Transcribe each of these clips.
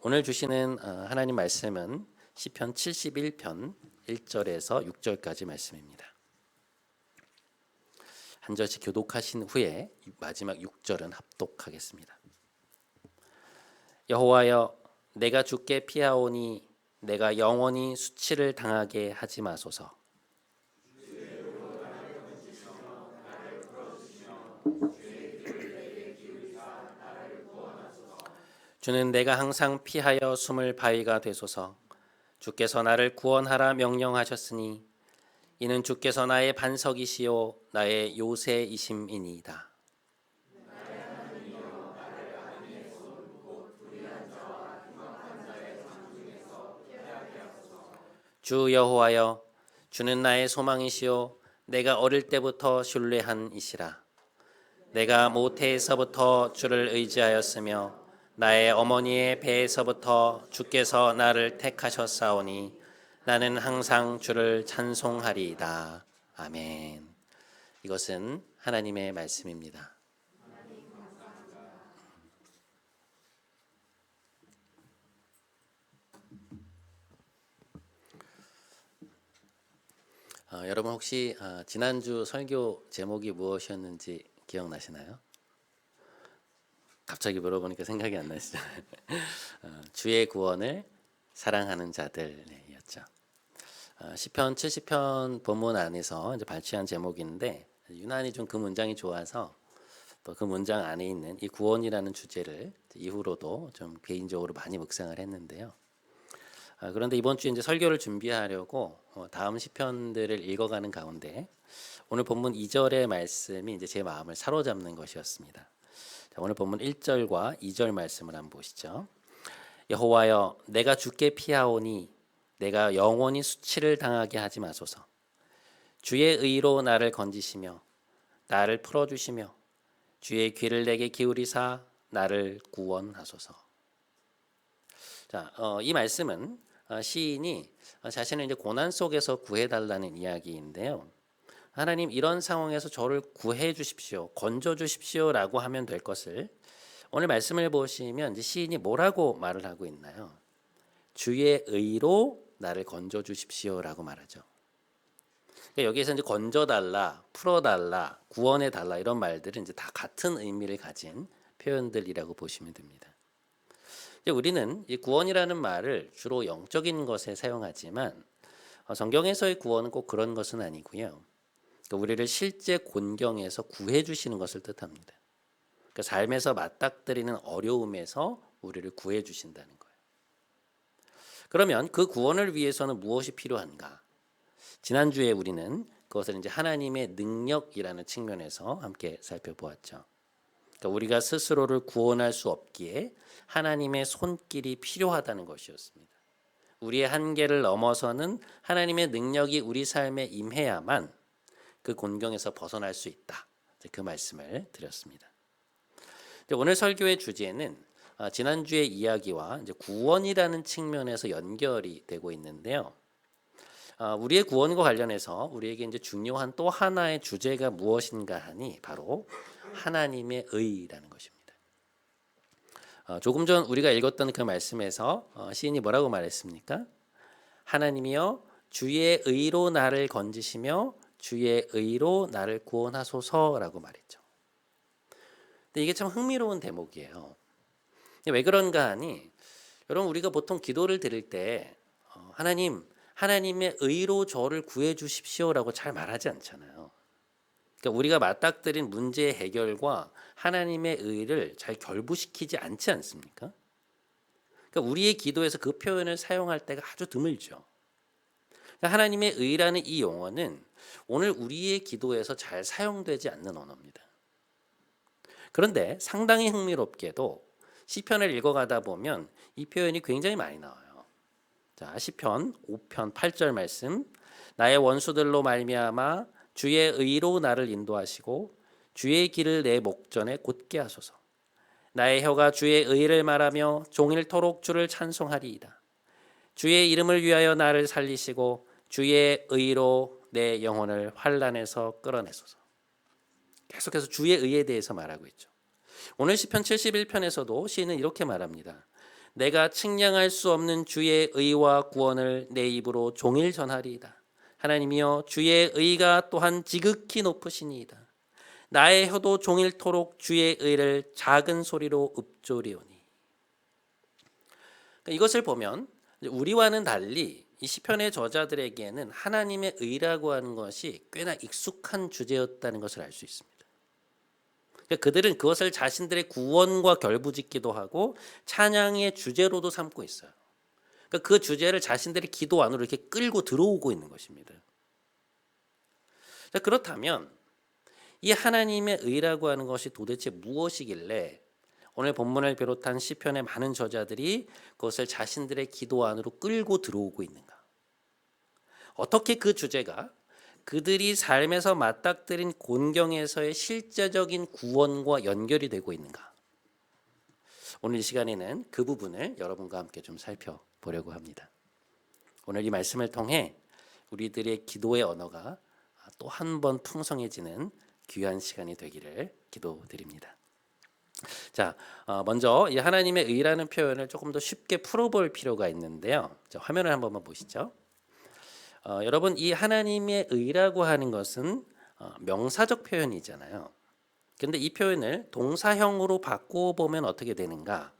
오늘 주시는 하나님 말씀은 시편 71편 1절에서 6절까지 말씀입니다. 한 절씩 교독하신 후에 마지막 6절은 합독하겠습니다. 여호와여, 내가 주께 피하오니 내가 영원히 수치를 당하게 하지 마소서. 주는 내가 항상 피하여 숨을 바위가 되소서. 주께서 나를 구원하라 명령하셨으니 이는 주께서 나의 반석이시요 나의 요새이심이니이다. 주 여호와여, 주는 나의 소망이시요 내가 어릴 때부터 신뢰한 이시라. 내가 모태에서부터 주를 의지하였으며 나의 어머니의 배에서부터 주께서 나를 택하셨사오니 나는 항상 주를 찬송하리이다. 아멘. 이것은 하나님의 말씀입니다. 여러분 혹시 지난주 설교 제목이 무엇이었는지 기억나시나요? 갑자기 물어보니까 생각이 안 나시잖아요. 주의 구원을 사랑하는 자들이었죠. 시편 70편 본문 안에서 이제 발췌한 제목인데 유난히 좀 그 문장이 좋아서 또 그 문장 안에 있는 이 구원이라는 주제를 이후로도 좀 개인적으로 많이 묵상을 했는데요. 그런데 이번 주에 이제 설교를 준비하려고 다음 시편들을 읽어가는 가운데 오늘 본문 2절의 말씀이 이제 제 마음을 사로잡는 것이었습니다. 자, 오늘 본문 1절과 2절 말씀을 한번 보시죠. 여호와여, 내가 주께 피하오니 내가 영원히 수치를 당하게 하지 마소서. 주의 의로 나를 건지시며 나를 풀어주시며 주의 귀를 내게 기울이사 나를 구원하소서. 자, 이 말씀은 시인이 자신의 이제 고난 속에서 구해달라는 이야기인데요. 하나님, 이런 상황에서 저를 구해 주십시오, 건져 주십시오라고 하면 될 것을 오늘 말씀을 보시면 이제 시인이 뭐라고 말을 하고 있나요? 주의 의로 나를 건져 주십시오라고 말하죠. 그러니까 여기에서 이제 건져달라, 풀어달라, 구원해달라 이런 말들은 이제 다 같은 의미를 가진 표현들이라고 보시면 됩니다. 우리는 이 구원이라는 말을 주로 영적인 것에 사용하지만 성경에서의 구원은 꼭 그런 것은 아니고요. 그러니까 우리를 실제 곤경에서 구해 주시는 것을 뜻합니다. 그러니까 삶에서 맞닥뜨리는 어려움에서 우리를 구해 주신다는 거예요. 그러면 그 구원을 위해서는 무엇이 필요한가? 지난주에 우리는 그것을 이제 하나님의 능력이라는 측면에서 함께 살펴보았죠. 그러니까 우리가 스스로를 구원할 수 없기에 하나님의 손길이 필요하다는 것이었습니다. 우리의 한계를 넘어서는 하나님의 능력이 우리 삶에 임해야만 그 곤경에서 벗어날 수 있다. 그 말씀을 드렸습니다. 오늘 설교의 주제는 지난주의 이야기와 이제 구원이라는 측면에서 연결이 되고 있는데요. 우리의 구원과 관련해서 우리에게 이제 중요한 또 하나의 주제가 무엇인가 하니 바로 하나님의 의라는 것입니다. 조금 전 우리가 읽었던 그 말씀에서 시인이 뭐라고 말했습니까? 하나님이여, 주의 의로 나를 건지시며 주의 의로 나를 구원하소서라고 말했죠. 근데 이게 참 흥미로운 대목이에요. 왜 그런가 하니 여러분, 우리가 보통 기도를 드릴 때 하나님의 의로 저를 구해 주십시오라고 잘 말하지 않잖아요. 그러니까 우리가 맞닥뜨린 문제의 해결과 하나님의 의를 잘 결부시키지 않지 않습니까? 그러니까 우리의 기도에서 그 표현을 사용할 때가 아주 드물죠. 그러니까 하나님의 의라는 이 용어는 오늘 우리의 기도에서 잘 사용되지 않는 언어입니다. 그런데 상당히 흥미롭게도 시편을 읽어가다 보면 이 표현이 굉장히 많이 나와요. 자, 시편 5편 8절 말씀. 나의 원수들로 말미암아 주의 의로 나를 인도하시고 주의 길을 내 목전에 곧게 하소서. 나의 혀가 주의 의를 말하며 종일토록 주를 찬송하리이다. 주의 이름을 위하여 나를 살리시고 주의 의로 내 영혼을 환난에서 끌어내소서. 계속해서 주의 의에 대해서 말하고 있죠. 오늘 시편 71편에서도 시인은 이렇게 말합니다. 내가 측량할 수 없는 주의 의와 구원을 내 입으로 종일 전하리이다. 하나님이여 주의 의가 또한 지극히 높으시니이다. 나의 혀도 종일토록 주의 의를 작은 소리로 읊조리오니. 이것을 보면 우리와는 달리 이 시편의 저자들에게는 하나님의 의라고 하는 것이 꽤나 익숙한 주제였다는 것을 알 수 있습니다. 그들은 그것을 자신들의 구원과 결부짓기도 하고 찬양의 주제로도 삼고 있어요. 그 주제를 자신들의 기도 안으로 이렇게 끌고 들어오고 있는 것입니다. 그렇다면 이 하나님의 의라고 하는 것이 도대체 무엇이길래 오늘 본문을 비롯한 시편의 많은 저자들이 그것을 자신들의 기도 안으로 끌고 들어오고 있는가? 어떻게 그 주제가 그들이 삶에서 맞닥뜨린 곤경에서의 실제적인 구원과 연결이 되고 있는가? 오늘 이 시간에는 그 부분을 여러분과 함께 좀 살펴보려고 합니다. 오늘 이 말씀을 통해 우리들의 기도의 언어가 또 한 번 풍성해지는 귀한 시간이 되기를 기도드립니다. 자, 먼저 이 하나님의 의라는 표현을 조금 더 쉽게 풀어볼 필요가 있는데요. 자, 화면을 한 번만 보시죠. 여러분, 이 하나님의 의라고 하는 것은 명사적 표현이잖아요. 그런데 이 표현을 동사형으로 바꾸어 보면 어떻게 되는가?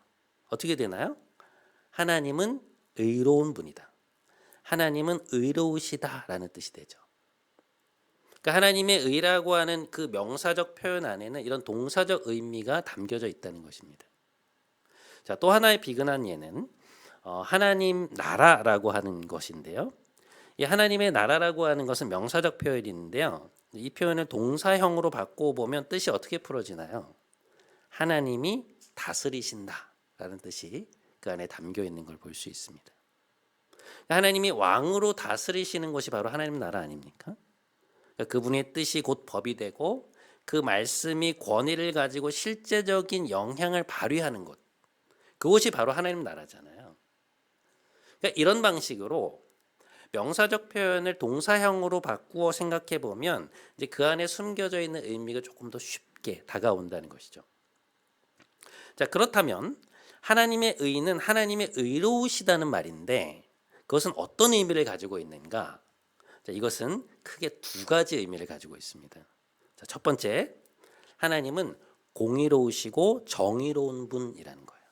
어떻게 되나요? 하나님은 의로운 분이다. 하나님은 의로우시다라는 뜻이 되죠. 그러니까 하나님의 의라고 하는 그 명사적 표현 안에는 이런 동사적 의미가 담겨져 있다는 것입니다. 자, 또 하나의 비근한 예는 하나님 나라라고 하는 것인데요. 이 하나님의 나라라고 하는 것은 명사적 표현인데요. 이 표현을 동사형으로 바꾸어 보면 뜻이 어떻게 풀어지나요? 하나님이 다스리신다라는 뜻이 그 안에 담겨 있는 걸 볼 수 있습니다. 하나님이 왕으로 다스리시는 것이 바로 하나님 나라 아닙니까? 그분의 뜻이 곧 법이 되고 그 말씀이 권위를 가지고 실제적인 영향을 발휘하는 것, 그것이 바로 하나님 나라잖아요. 그러니까 이런 방식으로 명사적 표현을 동사형으로 바꾸어 생각해 보면 이제 그 안에 숨겨져 있는 의미가 조금 더 쉽게 다가온다는 것이죠. 자, 그렇다면 하나님의 의는 하나님의 의로우시다는 말인데 그것은 어떤 의미를 가지고 있는가? 자, 이것은 크게 두 가지 의미를 가지고 있습니다. 자, 첫 번째, 하나님은 공의로우시고 정의로운 분이라는 거예요.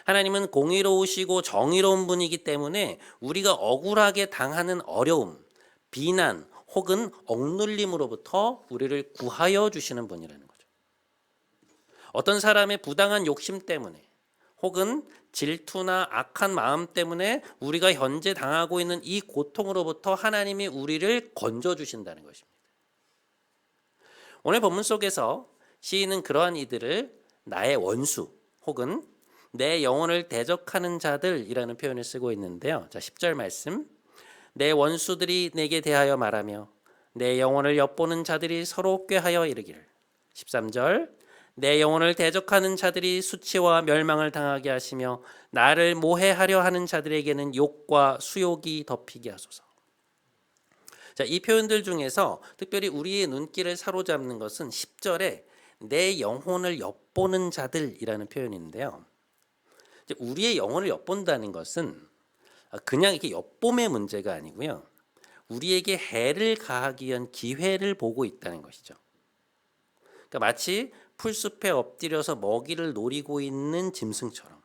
하나님은 공의로우시고 정의로운 분이기 때문에 우리가 억울하게 당하는 어려움, 비난 혹은 억눌림으로부터 우리를 구하여 주시는 분이라는 거죠. 어떤 사람의 부당한 욕심 때문에 혹은 질투나 악한 마음 때문에 우리가 현재 당하고 있는 이 고통으로부터 하나님이 우리를 건져 주신다는 것입니다. 오늘 본문 속에서 시인은 그러한 이들을 나의 원수 혹은 내 영혼을 대적하는 자들이라는 표현을 쓰고 있는데요. 자, 10절 말씀. 내 원수들이 내게 대하여 말하며 내 영혼을 엿보는 자들이 서로 꾀하여 이르기를. 13절. 내 영혼을 대적하는 자들이 수치와 멸망을 당하게 하시며 나를 모해하려 하는 자들에게는 욕과 수욕이 덮이게 하소서. 자, 이 표현들 중에서 특별히 우리의 눈길을 사로잡는 것은 10절에 내 영혼을 엿보는 자들이라는 표현인데요. 우리의 영혼을 엿본다는 것은 그냥 이렇게 엿봄의 문제가 아니고요. 우리에게 해를 가하기 위한 기회를 보고 있다는 것이죠. 그러니까 마치 풀숲에 엎드려서 먹이를 노리고 있는 짐승처럼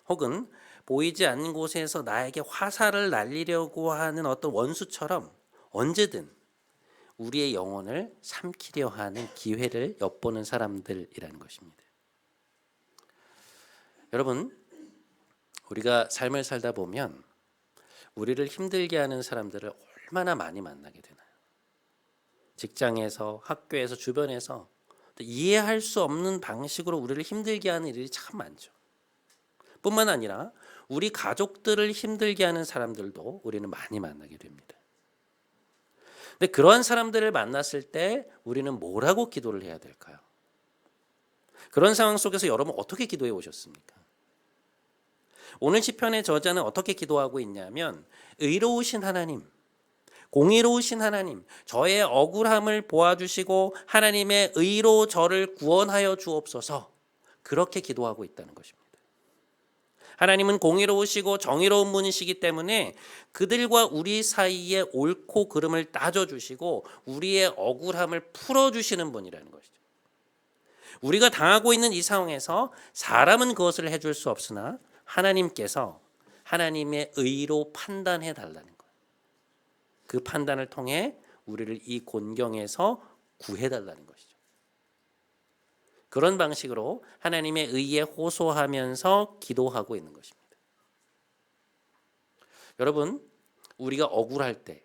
혹은 보이지 않는 곳에서 나에게 화살을 날리려고 하는 어떤 원수처럼 언제든 우리의 영혼을 삼키려 하는 기회를 엿보는 사람들이라는 것입니다. 여러분, 우리가 삶을 살다 보면 우리를 힘들게 하는 사람들을 얼마나 많이 만나게 되나요? 직장에서, 학교에서, 주변에서 이해할 수 없는 방식으로 우리를 힘들게 하는 일이 참 많죠. 뿐만 아니라 우리 가족들을 힘들게 하는 사람들도 우리는 많이 만나게 됩니다. 근데 그러한 사람들을 만났을 때 우리는 뭐라고 기도를 해야 될까요? 그런 상황 속에서 여러분 어떻게 기도해 오셨습니까? 오늘 시편의 저자는 어떻게 기도하고 있냐면 의로우신 하나님, 공의로우신 하나님, 저의 억울함을 보아주시고 하나님의 의로 저를 구원하여 주옵소서, 그렇게 기도하고 있다는 것입니다. 하나님은 공의로우시고 정의로운 분이시기 때문에 그들과 우리 사이에 옳고 그름을 따져주시고 우리의 억울함을 풀어주시는 분이라는 것이죠. 우리가 당하고 있는 이 상황에서 사람은 그것을 해줄 수 없으나 하나님께서 하나님의 의로 판단해 달라는 거예요. 그 판단을 통해 우리를 이 곤경에서 구해달라는 것이죠. 그런 방식으로 하나님의 의에 호소하면서 기도하고 있는 것입니다. 여러분, 우리가 억울할 때,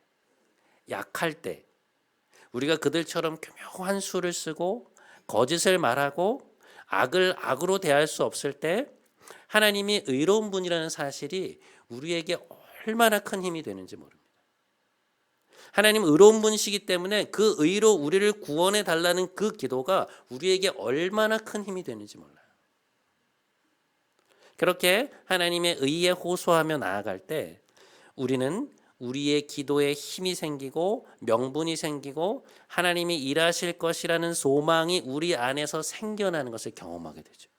약할 때, 우리가 그들처럼 교묘한 수를 쓰고 거짓을 말하고 악을 악으로 대할 수 없을 때 하나님이 의로운 분이라는 사실이 우리에게 얼마나 큰 힘이 되는지 모릅니다. 하나님 의로운 분이시기 때문에 그 의로 우리를 구원해 달라는 그 기도가 우리에게 얼마나 큰 힘이 되는지 몰라요. 그렇게 하나님의 의에 호소하며 나아갈 때 우리는 우리의 기도에 힘이 생기고 명분이 생기고 하나님이 일하실 것이라는 소망이 우리 안에서 생겨나는 것을 경험하게 되죠.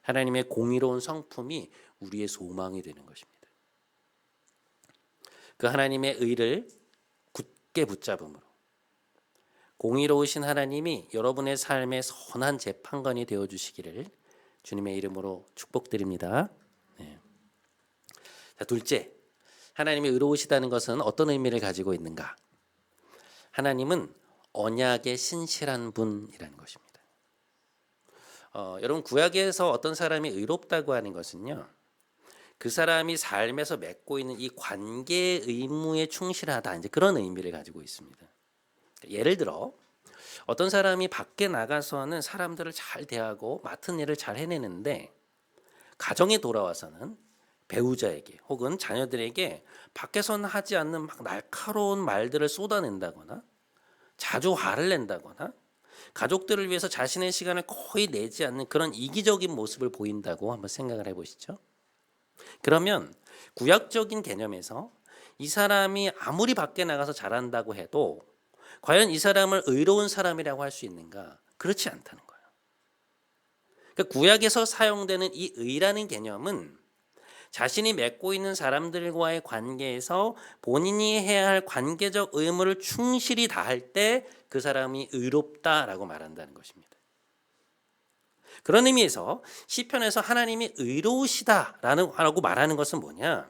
하나님의 공의로운 성품이 우리의 소망이 되는 것입니다. 그 하나님의 의를 굳게 붙잡음으로 공의로우신 하나님이 여러분의 삶의 선한 재판관이 되어주시기를 주님의 이름으로 축복드립니다. 네. 자, 둘째, 하나님이 의로우시다는 것은 어떤 의미를 가지고 있는가? 하나님은 언약의 신실한 분이라는 것입니다. 여러분, 구약에서 어떤 사람이 의롭다고 하는 것은요, 그 사람이 삶에서 맺고 있는 이 관계의 의무에 충실하다, 이제 그런 의미를 가지고 있습니다. 예를 들어 어떤 사람이 밖에 나가서는 사람들을 잘 대하고 맡은 일을 잘 해내는데 가정에 돌아와서는 배우자에게 혹은 자녀들에게 밖에서는 하지 않는 막 날카로운 말들을 쏟아낸다거나 자주 화를 낸다거나 가족들을 위해서 자신의 시간을 거의 내지 않는 그런 이기적인 모습을 보인다고 한번 생각을 해보시죠. 그러면 구약적인 개념에서 이 사람이 아무리 밖에 나가서 잘한다고 해도 과연 이 사람을 의로운 사람이라고 할 수 있는가? 그렇지 않다는 거예요. 그러니까 구약에서 사용되는 이 의라는 개념은 자신이 맺고 있는 사람들과의 관계에서 본인이 해야 할 관계적 의무를 충실히 다할 때 그 사람이 의롭다라고 말한다는 것입니다. 그런 의미에서 시편에서 하나님이 의로우시다라고 말하는 것은 뭐냐?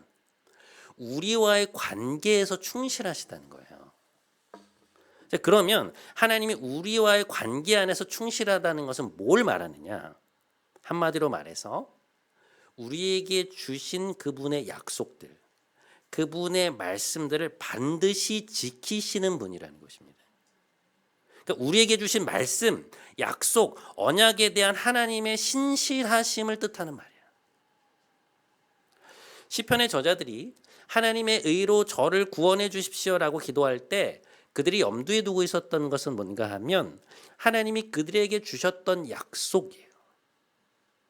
우리와의 관계에서 충실하시다는 거예요. 그러면 하나님이 우리와의 관계 안에서 충실하다는 것은 뭘 말하느냐? 한마디로 말해서 우리에게 주신 그분의 약속들, 그분의 말씀들을 반드시 지키시는 분이라는 것입니다. 그러니까 우리에게 주신 말씀, 약속, 언약에 대한 하나님의 신실하심을 뜻하는 말이에요. 시편의 저자들이 하나님의 의로 저를 구원해 주십시오라고 기도할 때 그들이 염두에 두고 있었던 것은 뭔가 하면 하나님이 그들에게 주셨던 약속이에요.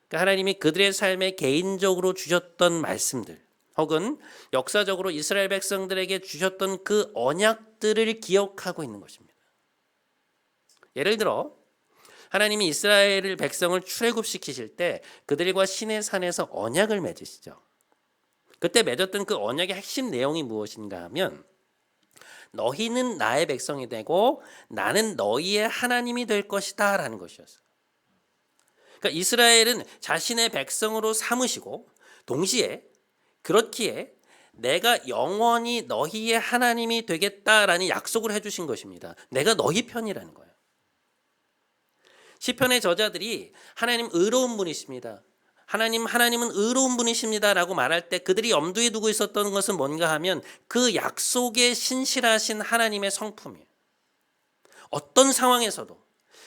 그러니까 하나님이 그들의 삶에 개인적으로 주셨던 말씀들 혹은 역사적으로 이스라엘 백성들에게 주셨던 그 언약들을 기억하고 있는 것입니다. 예를 들어 하나님이 이스라엘 백성을 출애굽시키실 때 그들과 시내 산에서 언약을 맺으시죠. 그때 맺었던 그 언약의 핵심 내용이 무엇인가 하면 너희는 나의 백성이 되고 나는 너희의 하나님이 될 것이다 라는 것이었어요. 그러니까 이스라엘은 자신의 백성으로 삼으시고 동시에 그렇기에 내가 영원히 너희의 하나님이 되겠다라는 약속을 해주신 것입니다. 내가 너희 편이라는 거예요. 시편의 저자들이 하나님 의로운 분이십니다. 하나님은 의로운 분이십니다라고 말할 때 그들이 염두에 두고 있었던 것은 뭔가 하면 그 약속에 신실하신 하나님의 성품이에요. 어떤 상황에서도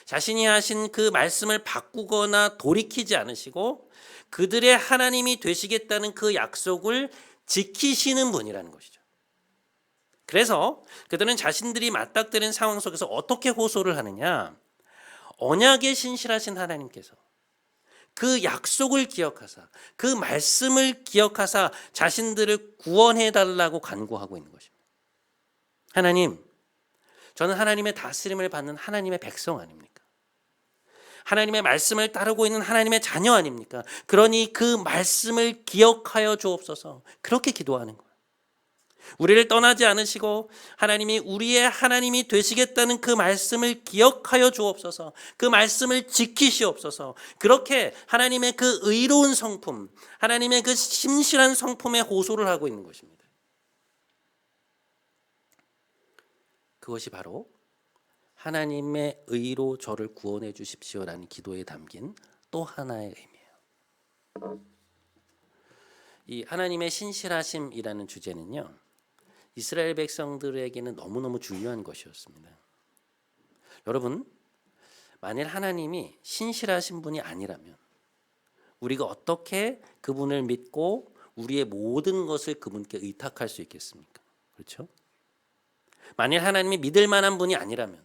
자신이 하신 그 말씀을 바꾸거나 돌이키지 않으시고 그들의 하나님이 되시겠다는 그 약속을 지키시는 분이라는 것이죠. 그래서 그들은 자신들이 맞닥뜨린 상황 속에서 어떻게 호소를 하느냐? 언약에 신실하신 하나님께서 그 약속을 기억하사 그 말씀을 기억하사 자신들을 구원해 달라고 간구하고 있는 것입니다. 하나님, 저는 하나님의 다스림을 받는 하나님의 백성 아닙니까? 하나님의 말씀을 따르고 있는 하나님의 자녀 아닙니까? 그러니 그 말씀을 기억하여 주옵소서. 그렇게 기도하는 거예요. 우리를 떠나지 않으시고 하나님이 우리의 하나님이 되시겠다는 그 말씀을 기억하여 주옵소서. 그 말씀을 지키시옵소서. 그렇게 하나님의 그 의로운 성품, 하나님의 그 심실한 성품에 호소를 하고 있는 것입니다. 그것이 바로 하나님의 의로 저를 구원해 주십시오라는 기도에 담긴 또 하나의 의미예요. 이 하나님의 신실하심이라는 주제는요, 이스라엘 백성들에게는 너무너무 중요한 것이었습니다. 여러분, 만일 하나님이 신실하신 분이 아니라면 우리가 어떻게 그분을 믿고 우리의 모든 것을 그분께 의탁할 수 있겠습니까? 그렇죠? 만일 하나님이 믿을 만한 분이 아니라면,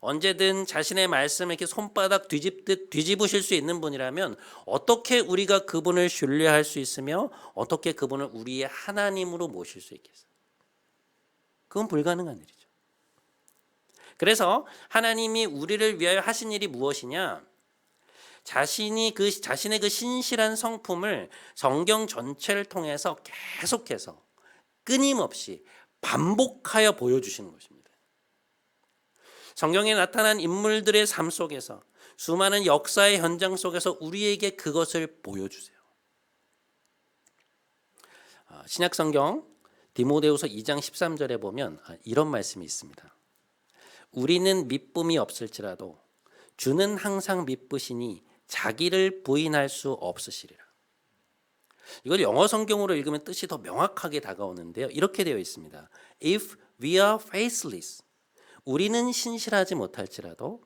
언제든 자신의 말씀을 이렇게 손바닥 뒤집듯 뒤집으실 수 있는 분이라면 어떻게 우리가 그분을 신뢰할 수 있으며 어떻게 그분을 우리의 하나님으로 모실 수 있겠어요? 그건 불가능한 일이죠. 그래서 하나님이 우리를 위하여 하신 일이 무엇이냐? 자신의 그 신실한 성품을 성경 전체를 통해서 계속해서 끊임없이 반복하여 보여주시는 것입니다. 성경에 나타난 인물들의 삶 속에서, 수많은 역사의 현장 속에서 우리에게 그것을 보여주세요. 신약 성경 디모데후서 2장 13절에 보면 이런 말씀이 있습니다. 우리는 미쁨이 없을지라도 주는 항상 미쁘시니 자기를 부인할 수 없으시리라. 이걸 영어 성경으로 읽으면 뜻이 더 명확하게 다가오는데요. 이렇게 되어 있습니다. If we are faithless, 우리는 신실하지 못할지라도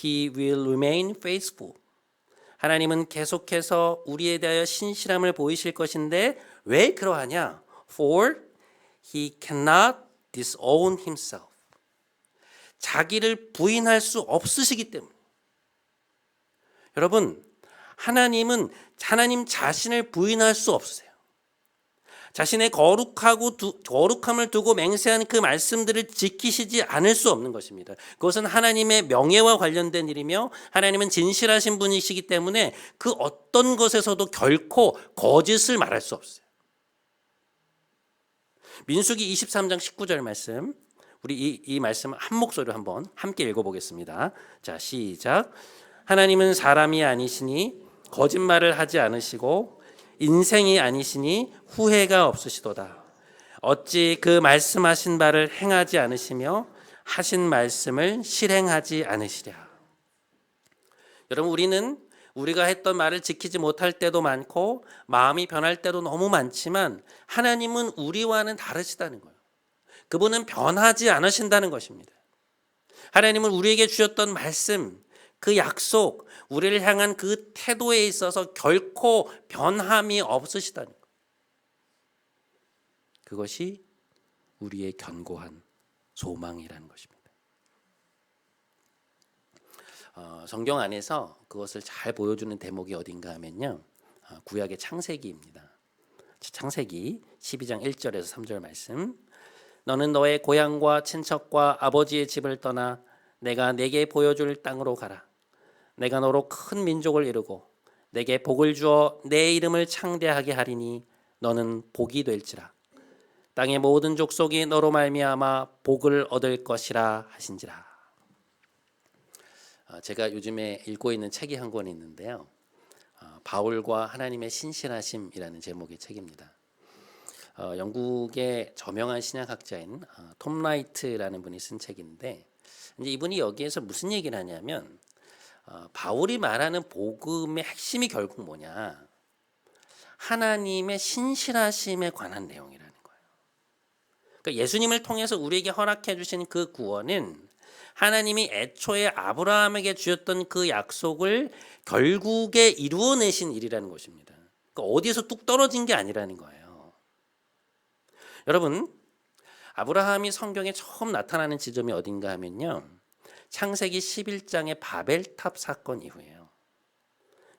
He will remain faithful. 하나님은 계속해서 우리에 대하여 신실함을 보이실 것인데 왜 그러하냐? For He cannot disown himself. 자기를 부인할 수 없으시기 때문에. 여러분, 하나님은 하나님 자신을 부인할 수 없으세요. 자신의 거룩함을 두고 맹세한 그 말씀들을 지키시지 않을 수 없는 것입니다. 그것은 하나님의 명예와 관련된 일이며 하나님은 진실하신 분이시기 때문에 그 어떤 것에서도 결코 거짓을 말할 수 없어요. 민수기 23장 19절 말씀, 우리 이 말씀 한 목소리로 한번 함께 읽어보겠습니다. 자, 시작. 하나님은 사람이 아니시니 거짓말을 하지 않으시고 인생이 아니시니 후회가 없으시도다. 어찌 그 말씀하신 바를 행하지 않으시며 하신 말씀을 실행하지 않으시랴. 여러분, 우리가 했던 말을 지키지 못할 때도 많고 마음이 변할 때도 너무 많지만 하나님은 우리와는 다르시다는 거예요. 그분은 변하지 않으신다는 것입니다. 하나님은 우리에게 주셨던 말씀, 그 약속, 우리를 향한 그 태도에 있어서 결코 변함이 없으시다는 거예요. 그것이 우리의 견고한 소망이라는 것입니다. 성경 안에서 그것을 잘 보여주는 대목이 어딘가 하면요, 구약의 창세기입니다. 창세기 12장 1절에서 3절 말씀. 너는 너의 고향과 친척과 아버지의 집을 떠나 내가 내게 보여줄 땅으로 가라. 내가 너로 큰 민족을 이루고 내게 복을 주어 내 이름을 창대하게 하리니 너는 복이 될지라. 땅의 모든 족속이 너로 말미암아 복을 얻을 것이라 하신지라. 제가 요즘에 읽고 있는 책이 한 권 있는데요. 바울과 하나님의 신실하심이라는 제목의 책입니다. 영국의 저명한 신약학자인 톰 라이트라는 분이 쓴 책인데, 이제 이분이 여기에서 무슨 얘기를 하냐면 바울이 말하는 복음의 핵심이 결국 뭐냐? 하나님의 신실하심에 관한 내용이라는 거예요. 그러니까 예수님을 통해서 우리에게 허락해 주신 그 구원은 하나님이 애초에 아브라함에게 주셨던 그 약속을 결국에 이루어내신 일이라는 것입니다. 그러니까 어디에서 뚝 떨어진 게 아니라는 거예요. 여러분, 아브라함이 성경에 처음 나타나는 지점이 어딘가 하면요, 창세기 11장의 바벨탑 사건 이후에요.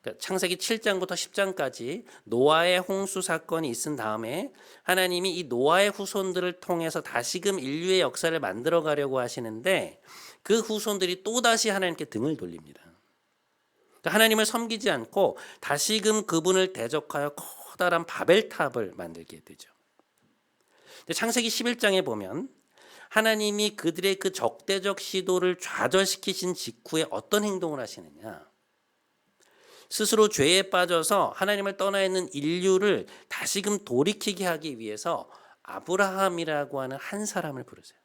그러니까 창세기 7장부터 10장까지 노아의 홍수 사건이 있은 다음에 하나님이 이 노아의 후손들을 통해서 다시금 인류의 역사를 만들어 가려고 하시는데 그 후손들이 또다시 하나님께 등을 돌립니다. 하나님을 섬기지 않고 다시금 그분을 대적하여 커다란 바벨탑을 만들게 되죠. 창세기 11장에 보면 하나님이 그들의 그 적대적 시도를 좌절시키신 직후에 어떤 행동을 하시느냐. 스스로 죄에 빠져서 하나님을 떠나 있는 인류를 다시금 돌이키게 하기 위해서 아브라함이라고 하는 한 사람을 부르세요.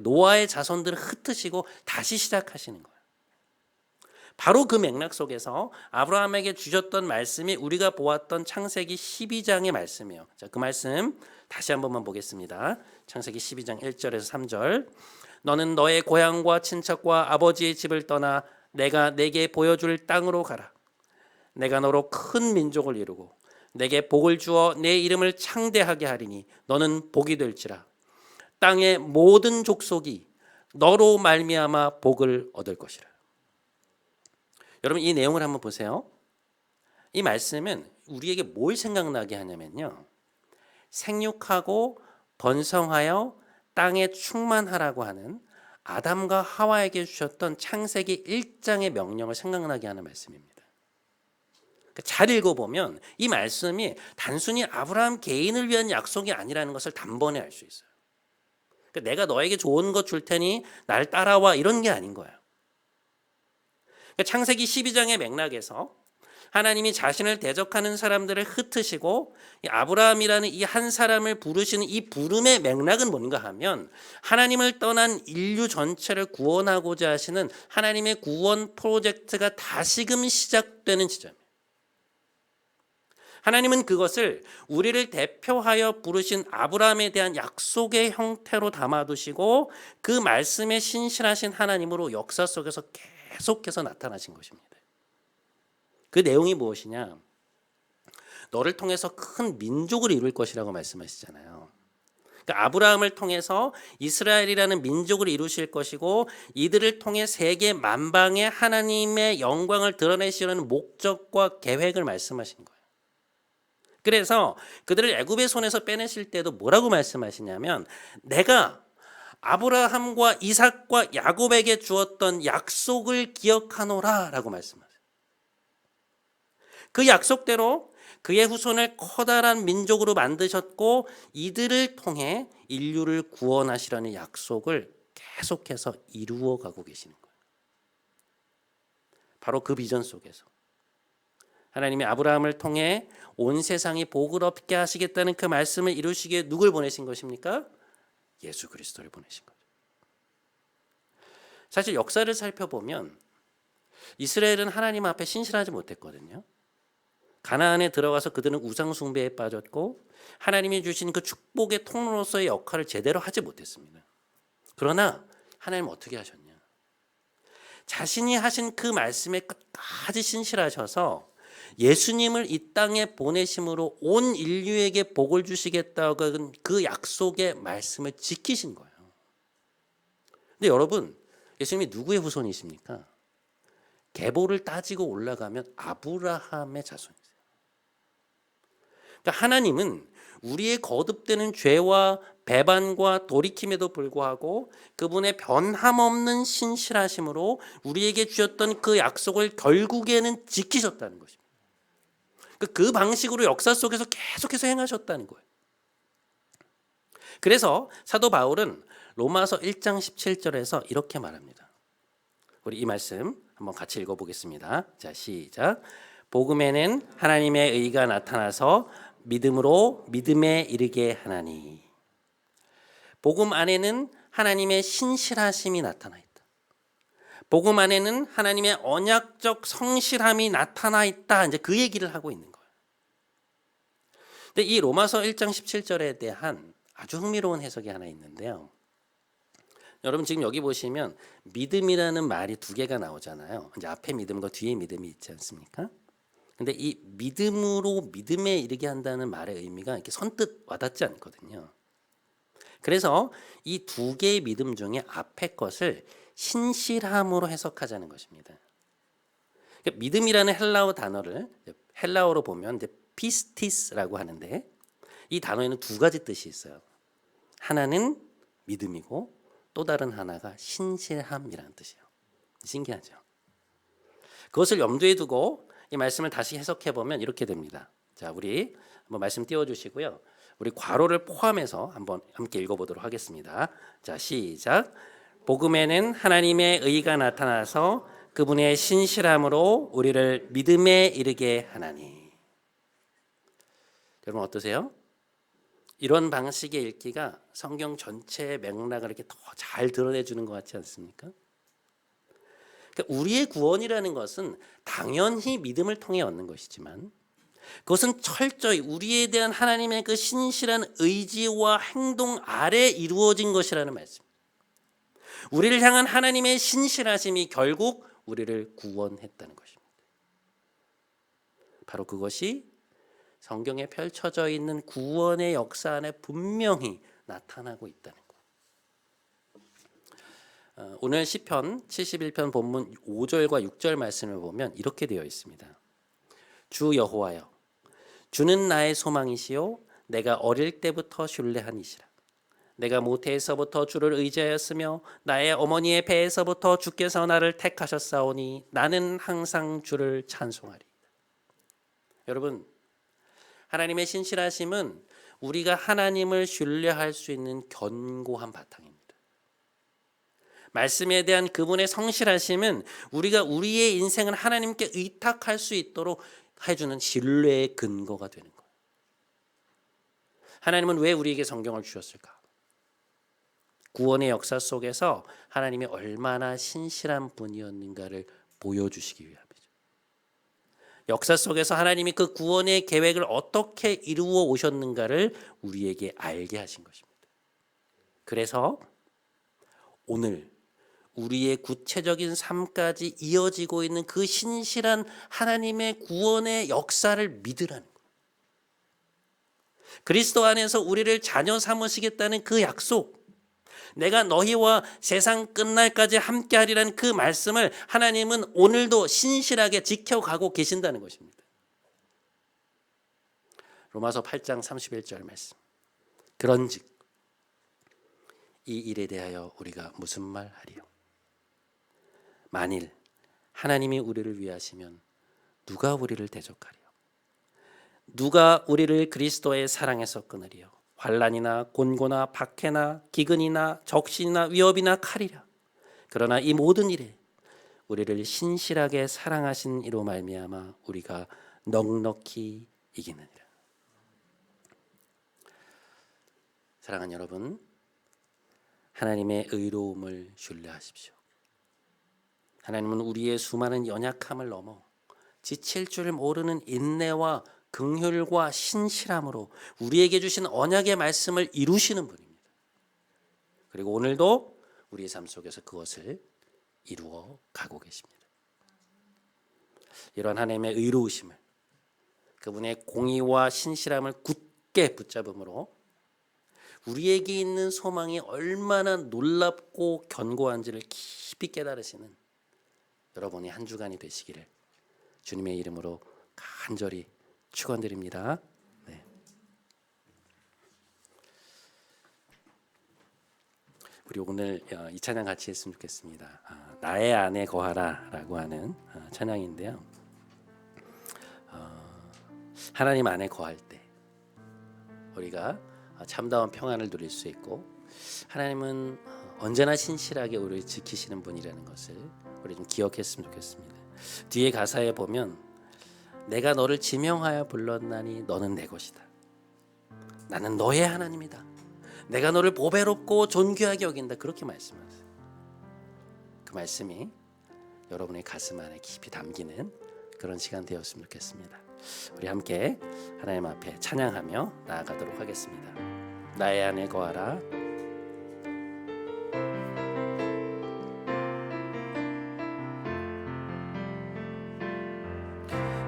노아의 자손들을 흩으시고 다시 시작하시는 거예요. 바로 그 맥락 속에서 아브라함에게 주셨던 말씀이 우리가 보았던 창세기 12장의 말씀이에요. 자, 그 말씀 다시 한 번만 보겠습니다. 창세기 12장 1절에서 3절. 너는 너의 고향과 친척과 아버지의 집을 떠나 내가 내게 보여줄 땅으로 가라. 내가 너로 큰 민족을 이루고 내게 복을 주어 내 이름을 창대하게 하리니 너는 복이 될지라. 땅의 모든 족속이 너로 말미암아 복을 얻을 것이라. 여러분 이 내용을 한번 보세요. 이 말씀은 우리에게 뭘 생각나게 하냐면요. 생육하고 번성하여 땅에 충만하라고 하는 아담과 하와에게 주셨던 창세기 1장의 명령을 생각나게 하는 말씀입니다. 잘 읽어보면 이 말씀이 단순히 아브라함 개인을 위한 약속이 아니라는 것을 단번에 알 수 있어요. 내가 너에게 좋은 것 줄 테니 날 따라와 이런 게 아닌 거예요. 창세기 12장의 맥락에서 하나님이 자신을 대적하는 사람들을 흩으시고 아브라함이라는 이 한 사람을 부르시는 이 부름의 맥락은 뭔가 하면 하나님을 떠난 인류 전체를 구원하고자 하시는 하나님의 구원 프로젝트가 다시금 시작되는 지점이에요. 하나님은 그것을 우리를 대표하여 부르신 아브라함에 대한 약속의 형태로 담아두시고 그 말씀에 신실하신 하나님으로 역사 속에서 계속해서 나타나신 것입니다. 그 내용이 무엇이냐? 너를 통해서 큰 민족을 이룰 것이라고 말씀하시잖아요. 그러니까 아브라함을 통해서 이스라엘이라는 민족을 이루실 것이고 이들을 통해 세계 만방의 하나님의 영광을 드러내시려는 목적과 계획을 말씀하신 거예요. 그래서 그들을 애굽의 손에서 빼내실 때도 뭐라고 말씀하시냐면 내가 아브라함과 이삭과 야곱에게 주었던 약속을 기억하노라 라고 말씀하세요. 그 약속대로 그의 후손을 커다란 민족으로 만드셨고 이들을 통해 인류를 구원하시라는 약속을 계속해서 이루어가고 계시는 거예요. 바로 그 비전 속에서 하나님이 아브라함을 통해 온 세상이 복을 얻게 하시겠다는 그 말씀을 이루시기에 누굴 보내신 것입니까? 예수 그리스도를 보내신 거죠. 사실 역사를 살펴보면 이스라엘은 하나님 앞에 신실하지 못했거든요. 가나안에 들어가서 그들은 우상 숭배에 빠졌고 하나님이 주신 그 축복의 통로로서의 역할을 제대로 하지 못했습니다. 그러나 하나님은 어떻게 하셨냐? 자신이 하신 그 말씀에 끝까지 신실하셔서 예수님을 이 땅에 보내심으로 온 인류에게 복을 주시겠다고 그 약속의 말씀을 지키신 거예요. 근데 여러분, 예수님이 누구의 후손이십니까? 계보를 따지고 올라가면 아브라함의 자손이세요. 그러니까 하나님은 우리의 거듭되는 죄와 배반과 돌이킴에도 불구하고 그분의 변함없는 신실하심으로 우리에게 주셨던 그 약속을 결국에는 지키셨다는 것입니다. 그 방식으로 역사 속에서 계속해서 행하셨다는 거예요. 그래서 사도 바울은 로마서 1장 17절에서 이렇게 말합니다. 우리 이 말씀 한번 같이 읽어보겠습니다. 자, 시작. 복음에는 하나님의 의가 나타나서 믿음으로 믿음에 이르게 하나니. 복음 안에는 하나님의 신실하심이 나타나 있다. 복음 안에는 하나님의 언약적 성실함이 나타나 있다. 이제 그 얘기를 하고 있는 거예요. 근데 이 로마서 1장 17절에 대한 아주 흥미로운 해석이 하나 있는데요. 여러분 지금 여기 보시면 믿음이라는 말이 두 개가 나오잖아요. 이제 앞에 믿음과 뒤에 믿음이 있지 않습니까? 근데 이 믿음으로 믿음에 이르게 한다는 말의 의미가 이렇게 선뜻 와닿지 않거든요. 그래서 이 두 개의 믿음 중에 앞에 것을 신실함으로 해석하자는 것입니다. 그러니까 믿음이라는 헬라어 단어를 헬라어로 보면 이제 피스티스라고 하는데 이 단어에는 두 가지 뜻이 있어요. 하나는 믿음이고 또 다른 하나가 신실함이라는 뜻이에요. 신기하죠? 그것을 염두에 두고 이 말씀을 다시 해석해 보면 이렇게 됩니다. 자, 우리 한번 말씀 띄워주시고요. 우리 괄호를 포함해서 한번 함께 읽어보도록 하겠습니다. 자, 시작. 복음에는 하나님의 의가 나타나서 그분의 신실함으로 우리를 믿음에 이르게 하나니. 여러분 어떠세요? 이런 방식의 읽기가 성경 전체의 맥락을 이렇게 더 잘 드러내주는 것 같지 않습니까? 그러니까 우리의 구원이라는 것은 당연히 믿음을 통해 얻는 것이지만 그것은 철저히 우리에 대한 하나님의 그 신실한 의지와 행동 아래 이루어진 것이라는 말씀. 우리를 향한 하나님의 신실하심이 결국 우리를 구원했다는 것입니다. 바로 그것이 성경에 펼쳐져 있는 구원의 역사 안에 분명히 나타나고 있다는 것. 오늘 시편 71편 본문 5절과 6절 말씀을 보면 이렇게 되어 있습니다. 주 여호와여, 주는 나의 소망이시요 내가 어릴 때부터 신뢰한 이시라. 내가 모태에서부터 주를 의지하였으며 나의 어머니의 배에서부터 주께서 나를 택하셨사오니 나는 항상 주를 찬송하리. 여러분, 하나님의 신실하심은 우리가 하나님을 신뢰할 수 있는 견고한 바탕입니다. 말씀에 대한 그분의 성실하심은 우리가 우리의 인생을 하나님께 의탁할 수 있도록 해주는 신뢰의 근거가 되는 거예요. 하나님은 왜 우리에게 성경을 주셨을까? 구원의 역사 속에서 하나님이 얼마나 신실한 분이었는가를 보여주시기 위함이죠. 역사 속에서 하나님이 그 구원의 계획을 어떻게 이루어 오셨는가를 우리에게 알게 하신 것입니다. 그래서 오늘 우리의 구체적인 삶까지 이어지고 있는 그 신실한 하나님의 구원의 역사를 믿으라는 거예요. 그리스도 안에서 우리를 자녀 삼으시겠다는 그 약속, 내가 너희와 세상 끝날까지 함께하리라는 그 말씀을 하나님은 오늘도 신실하게 지켜가고 계신다는 것입니다. 로마서 8장 31절 말씀. 그런즉 이 일에 대하여 우리가 무슨 말 하리요? 만일 하나님이 우리를 위하시면 누가 우리를 대적하리요? 누가 우리를 그리스도의 사랑에서 끊으리요? 환난이나 곤고나 박해나 기근이나 적신이나 위협이나 칼이라. 그러나 이 모든 일에 우리를 신실하게 사랑하신 이로 말미암아 우리가 넉넉히 이기느니라. 사랑하는 여러분, 하나님의 의로움을 신뢰하십시오. 하나님은 우리의 수많은 연약함을 넘어 지칠 줄 모르는 인내와 긍휼과 신실함으로 우리에게 주신 언약의 말씀을 이루시는 분입니다. 그리고 오늘도 우리의 삶 속에서 그것을 이루어 가고 계십니다. 이러한 하나님의 의로우심을, 그분의 공의와 신실함을 굳게 붙잡음으로 우리에게 있는 소망이 얼마나 놀랍고 견고한지를 깊이 깨달으시는 여러분이 한 주간이 되시기를 주님의 이름으로 간절히 축원드립니다. 네. 우리 오늘 이 찬양 같이 했으면 좋겠습니다. 나의 안에 거하라라고 하는 찬양인데요. 하나님 안에 거할 때 우리가 참다운 평안을 누릴 수 있고, 하나님은 언제나 신실하게 우리를 지키시는 분이라는 것을 우리 좀 기억했으면 좋겠습니다. 뒤에 가사에 보면 내가 너를 지명하여 불렀나니 너는 내 것이다. 나는 너의 하나님이다. 내가 너를 보배롭고 존귀하게 여긴다. 그렇게 말씀하세요. 그 말씀이 여러분의 가슴 안에 깊이 담기는 그런 시간 되었으면 좋겠습니다. 우리 함께 하나님 앞에 찬양하며 나아가도록 하겠습니다. 나의 안에 거하라.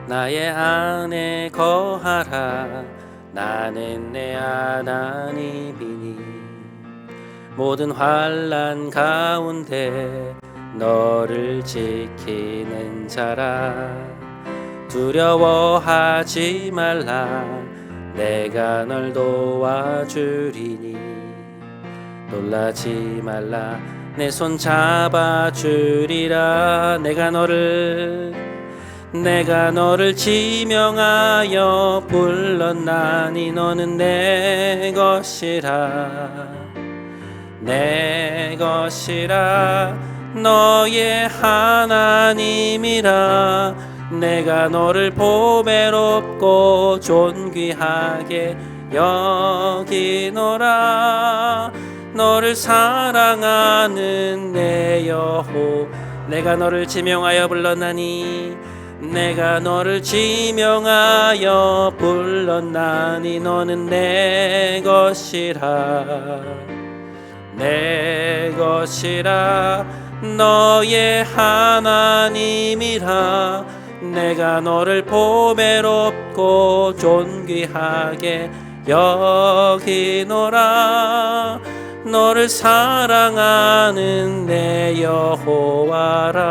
나의 안에 거하라. 나는 내 하나님이니 모든 환난 가운데 너를 지키는 자라. 두려워하지 말라. 내가 널 도와주리니 놀라지 말라. 내 손 잡아주리라. 내가 너를 내가 너를 지명하여 불렀나니 너는 내 것이라 내 것이라 너의 하나님이라 내가 너를 보배롭고 존귀하게 여기노라 너를 사랑하는 내 여호 내가 너를 지명하여 불렀나니 내가 너를 지명하여 불렀나니 너는 내 것이라 내 것이라 너의 하나님이라 내가 너를 보배롭고 존귀하게 여기노라 너를 사랑하는 내 여호와라.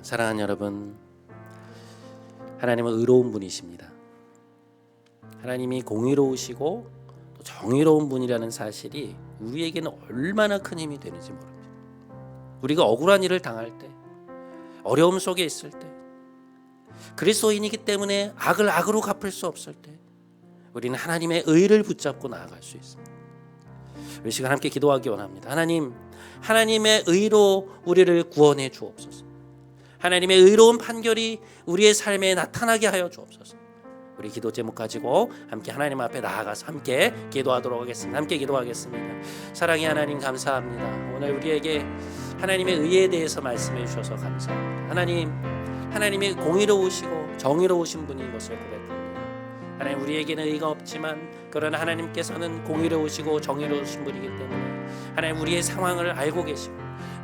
사랑하는 여러분, 하나님은 의로운 분이십니다. 하나님이 공의로우시고 또 정의로운 분이라는 사실이 우리에게는 얼마나 큰 힘이 되는지 모릅니다. 우리가 억울한 일을 당할 때, 어려움 속에 있을 때, 그리스도인이기 때문에 악을 악으로 갚을 수 없을 때 우리는 하나님의 의를 붙잡고 나아갈 수 있습니다. 우리 시간 함께 기도하기 원합니다. 하나님, 하나님의 의로 우리를 구원해 주옵소서. 하나님의 의로운 판결이 우리의 삶에 나타나게 하여 주옵소서. 우리 기도 제목 가지고 함께 하나님 앞에 나아가서 함께 기도하도록 하겠습니다. 함께 기도하겠습니다. 사랑의 하나님 감사합니다. 오늘 우리에게 하나님의 의에 대해서 말씀해 주셔서 감사합니다. 하나님, 하나님이 공의로우시고 정의로우신 분인 것을 고백합니다. 하나님, 우리에게는 의가 없지만 그러나 하나님께서는 공의로우시고 정의로우신 분이기 때문에 하나님 우리의 상황을 알고 계시고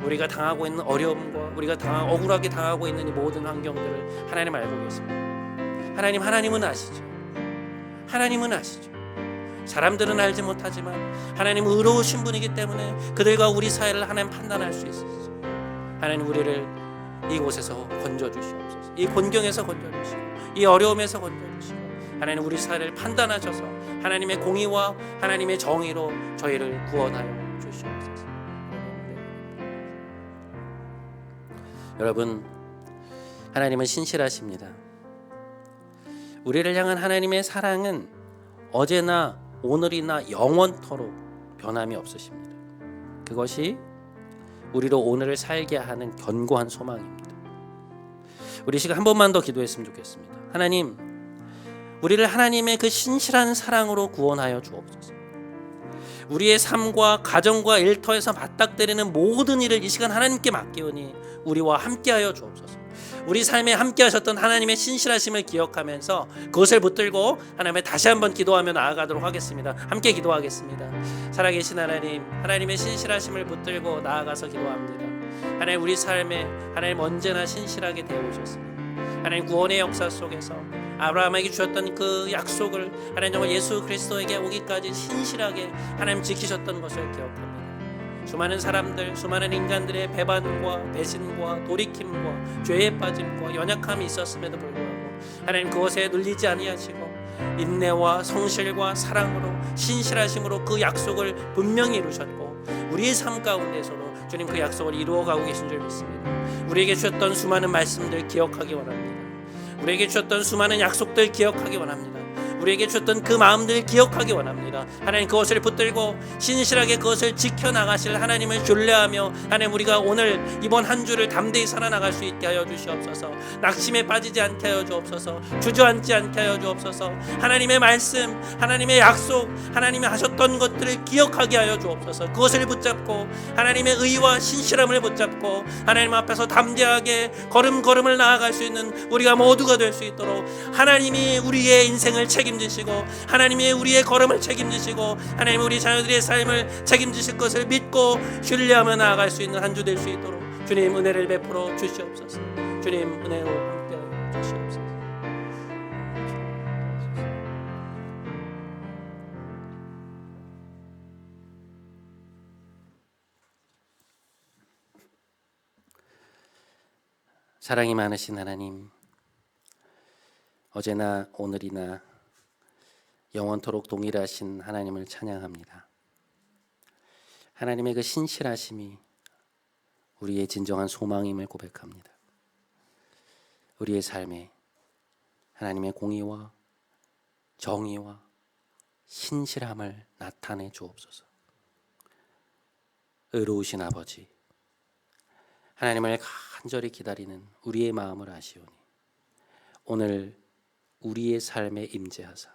우리가 당하고 있는 어려움과 우리가 억울하게 당하고 있는 이 모든 환경들을 하나님 알고 계십니다. 하나님, 하나님은 아시죠. 하나님은 아시죠. 사람들은 알지 못하지만 하나님은 의로우신 분이기 때문에 그들과 우리 사이를 하나님 판단할 수 있으시죠. 하나님, 우리를 이곳에서 건져주시옵소서. 이 곤경에서 건져주시고 이 어려움에서 건져주시고 하나님 우리 사이를 판단하셔서 하나님의 공의와 하나님의 정의로 저희를 구원하여 주시옵소서. 여러분, 하나님은 신실하십니다. 우리를 향한 하나님의 사랑은 어제나 오늘이나 영원토록 변함이 없으십니다. 그것이 우리로 오늘을 살게 하는 견고한 소망입니다. 우리 시간 한 번만 더 기도했으면 좋겠습니다. 하나님, 우리를 하나님의 그 신실한 사랑으로 구원하여 주옵소서. 우리의 삶과 가정과 일터에서 맞닥뜨리는 모든 일을 이 시간 하나님께 맡기오니 우리와 함께하여 주옵소서. 우리 삶에 함께하셨던 하나님의 신실하심을 기억하면서 그것을 붙들고 하나님의 다시 한번 기도하며 나아가도록 하겠습니다. 함께 기도하겠습니다. 살아계신 하나님, 하나님의 신실하심을 붙들고 나아가서 기도합니다. 하나님, 우리 삶에 하나님 언제나 신실하게 되어오셨습니다. 하나님, 구원의 역사 속에서 아브라함에게 주셨던 그 약속을 하나님 정말 예수 그리스도에게 오기까지 신실하게 하나님 지키셨던 것을 기억합니다. 수많은 사람들, 수많은 인간들의 배반과 배신과 돌이킴과 죄에 빠짐과 연약함이 있었음에도 불구하고 하나님 그것에 눌리지 아니하시고 인내와 성실과 사랑으로 신실하심으로 그 약속을 분명히 이루셨고 우리의 삶 가운데서도 주님 그 약속을 이루어가고 계신 줄 믿습니다. 우리에게 주셨던 수많은 말씀들 기억하기 원합니다. 우리에게 주셨던 수많은 약속들 기억하기 원합니다. 우리에게 주셨던 그 마음들 기억하기 원합니다. 하나님, 그것을 붙들고 신실하게 그것을 지켜나가실 하나님을 신뢰하며 하나님 우리가 오늘 이번 한 주를 담대히 살아나갈 수 있게 하여 주시옵소서. 낙심에 빠지지 않게 하여 주옵소서. 주저앉지 않게 하여 주옵소서. 하나님의 말씀, 하나님의 약속, 하나님이 하셨던 것들을 기억하게 하여 주옵소서. 그것을 붙잡고 하나님의 의와 신실함을 붙잡고 하나님 앞에서 담대하게 걸음걸음을 나아갈 수 있는 우리가 모두가 될 수 있도록 하나님이 우리의 인생을 책임지시고 하나님이 우리의 걸음을 책임지시고 하나님 우리 자녀들의 삶을 책임지실 것을 믿고 신뢰하며 나아갈 수 있는 한 주 될 수 있도록 주님 은혜를 베풀어 주시옵소서. 주님 은혜로 함께하여 주시옵소서. 사랑이 많으신 하나님, 어제나 오늘이나 영원토록 동일하신 하나님을 찬양합니다. 하나님의 그 신실하심이 우리의 진정한 소망임을 고백합니다. 우리의 삶에 하나님의 공의와 정의와 신실함을 나타내 주옵소서. 의로우신 아버지, 하나님을 간절히 기다리는 우리의 마음을 아시오니 오늘 우리의 삶에 임재하사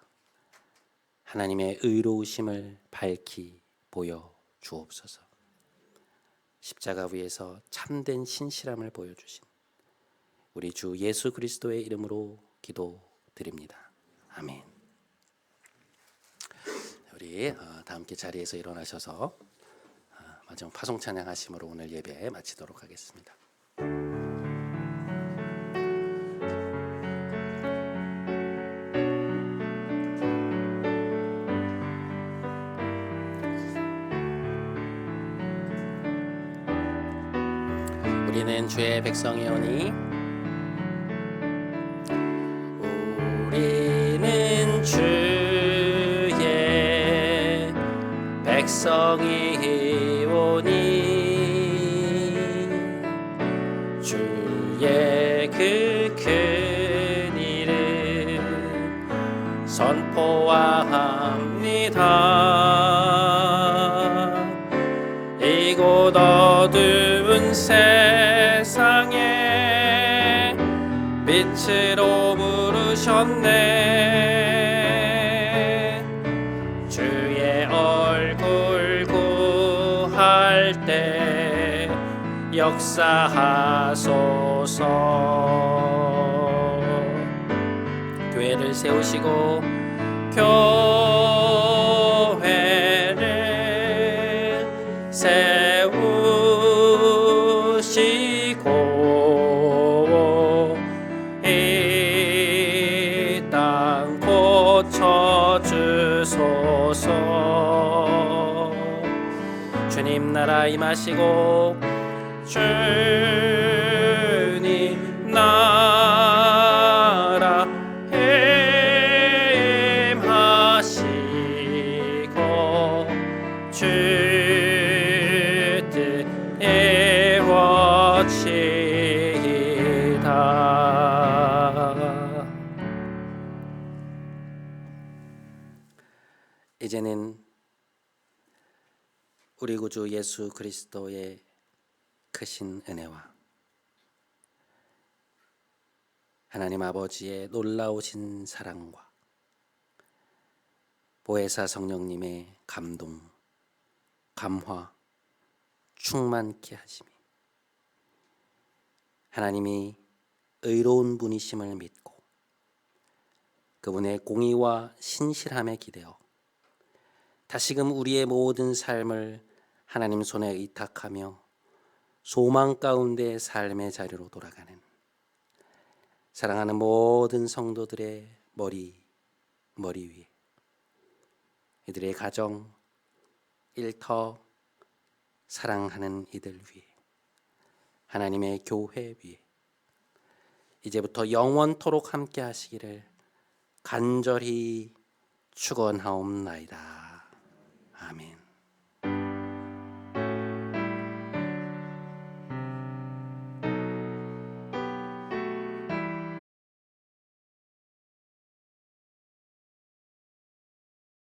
하나님의 의로우심을 밝히 보여 주옵소서. 십자가 위에서 참된 신실함을 보여주신 우리 주 예수 그리스도의 이름으로 기도드립니다. 아멘. 우리 다 함께 자리에서 일어나셔서 마지막 파송 찬양하심으로 오늘 예배 마치도록 하겠습니다. 우리는 주의 백성이오니 우리는 주의 백성이오니 주의 그 큰 이름 선포합니다. 이곳 어두운 세상에 빛으로 부르셨네. 주의 얼굴 구할 때 역사하소서. 교회를 세우시고 교회를 세우시고 이 땅 고쳐주소서. 주님 나라 임하시고 주님 나라 임하시고 주 뜻 이루어지이다. 이제는 우리 구주 예수 그리스도의 크신 은혜와 하나님 아버지의 놀라우신 사랑과 보혜사 성령님의 감동, 감화, 충만케 하심이 하나님이 의로운 분이심을 믿고 그분의 공의와 신실함에 기대어 다시금 우리의 모든 삶을 하나님 손에 의탁하며 소망 가운데 삶의 자리로 돌아가는 사랑하는 모든 성도들의 머리 위에 이들의 가정, 일터, 사랑하는 이들 위에 하나님의 교회 위에 이제부터 영원토록 함께 하시기를 간절히 축원하옵나이다. 아멘.